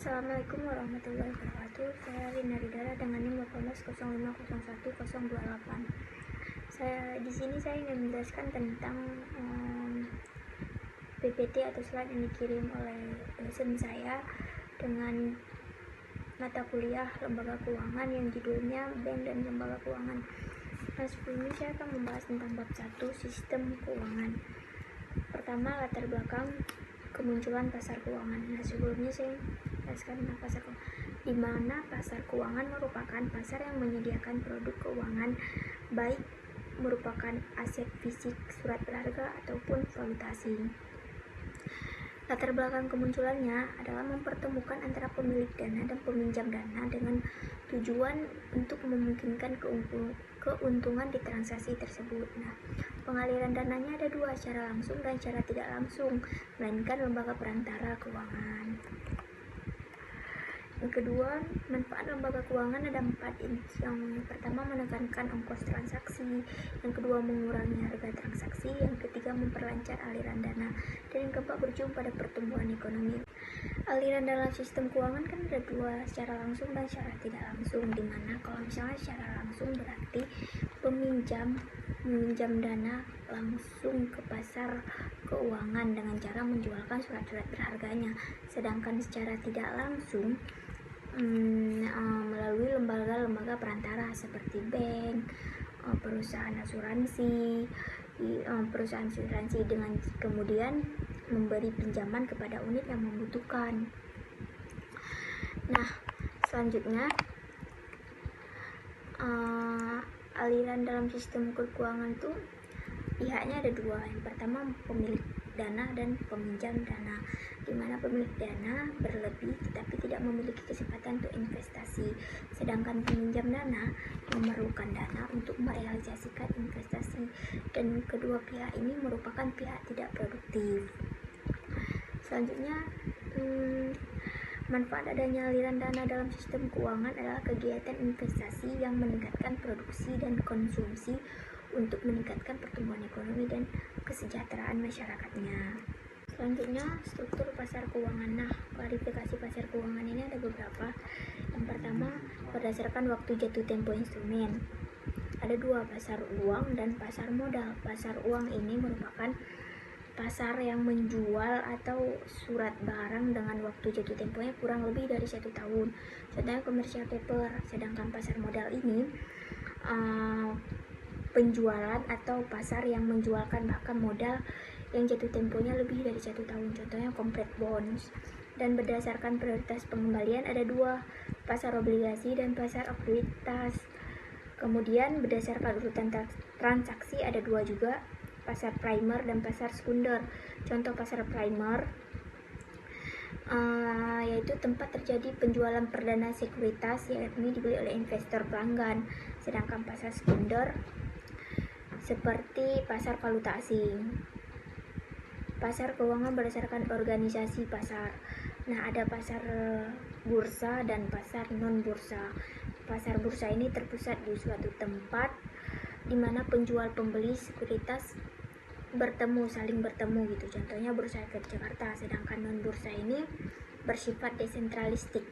Assalamualaikum warahmatullahi wabarakatuh. Saya Rina Ridara dengan NIM 1805011028. Saya ingin menjelaskan tentang PPT atau slide yang dikirim oleh dosen saya dengan mata kuliah lembaga keuangan yang judulnya Bank dan Lembaga Keuangan. Nah, sebelumnya saya akan membahas tentang bab 1 sistem keuangan. Pertama, latar belakang kemunculan pasar keuangan. Nah, sebelumnya saya jelaskan tentang pasar keuangan, di mana pasar keuangan merupakan pasar yang menyediakan produk keuangan, baik merupakan aset fisik, surat berharga, ataupun valuta asing. Latar belakang kemunculannya adalah mempertemukan antara pemilik dana dan peminjam dana dengan tujuan untuk memungkinkan keuntungan di transaksi tersebut. Nah, pengaliran dananya ada dua, secara langsung dan secara tidak langsung, melainkan lembaga perantara keuangan. Yang kedua, manfaat lembaga keuangan ada 4. Yang pertama, menekankan ongkos transaksi. Yang kedua, mengurangi harga transaksi. Yang ketiga, memperlancar aliran dana. Dan yang keempat, berujung pada pertumbuhan ekonomi. Aliran dalam sistem keuangan kan ada dua, secara langsung dan secara tidak langsung. Dimana kalau misalnya secara langsung berarti meminjam dana langsung ke pasar keuangan dengan cara menjualkan surat-surat berharganya. Sedangkan secara tidak langsung melalui lembaga-lembaga perantara seperti bank, perusahaan asuransi, dengan kemudian memberi pinjaman kepada unit yang membutuhkan. Nah, selanjutnya aliran dalam sistem keuangan itu pihaknya ada dua. Yang pertama, pemilik dana dan peminjam dana, di mana pemilik dana berlebih tetapi tidak memiliki kesempatan untuk investasi, sedangkan peminjam dana memerlukan dana untuk merealisasikan investasi, dan kedua pihak ini merupakan pihak tidak produktif. Selanjutnya, manfaat adanya aliran dana dalam sistem keuangan adalah kegiatan investasi yang meningkatkan produksi dan konsumsi untuk meningkatkan pertumbuhan ekonomi dan kesejahteraan masyarakatnya. Selanjutnya, struktur pasar keuangan. Nah, klarifikasi pasar keuangan ini ada beberapa. Yang pertama, berdasarkan waktu jatuh tempo instrumen. Ada dua, pasar uang dan pasar modal. Pasar uang ini merupakan pasar yang menjual atau surat barang dengan waktu jatuh temponya kurang lebih dari 1 tahun. Contohnya commercial paper. Sedangkan pasar modal ini penjualan atau pasar yang menjualkan bahkan modal yang jatuh temponya lebih dari 1 tahun. Contohnya corporate bonds. Dan berdasarkan prioritas pengembalian ada dua, pasar obligasi dan pasar ekuitas. Kemudian berdasarkan urutan transaksi ada dua juga, pasar primer dan pasar sekunder. Contoh pasar primer yaitu tempat terjadi penjualan perdana sekuritas yang ini dibeli oleh investor pelanggan. Sedangkan pasar sekunder seperti pasar valuta asing. Pasar keuangan berdasarkan organisasi pasar. Nah, ada pasar bursa dan pasar non bursa. Pasar bursa ini terpusat di suatu tempat di mana penjual pembeli sekuritas saling bertemu gitu. Contohnya Bursa Efek Jakarta. Sedangkan non bursa ini bersifat desentralistik.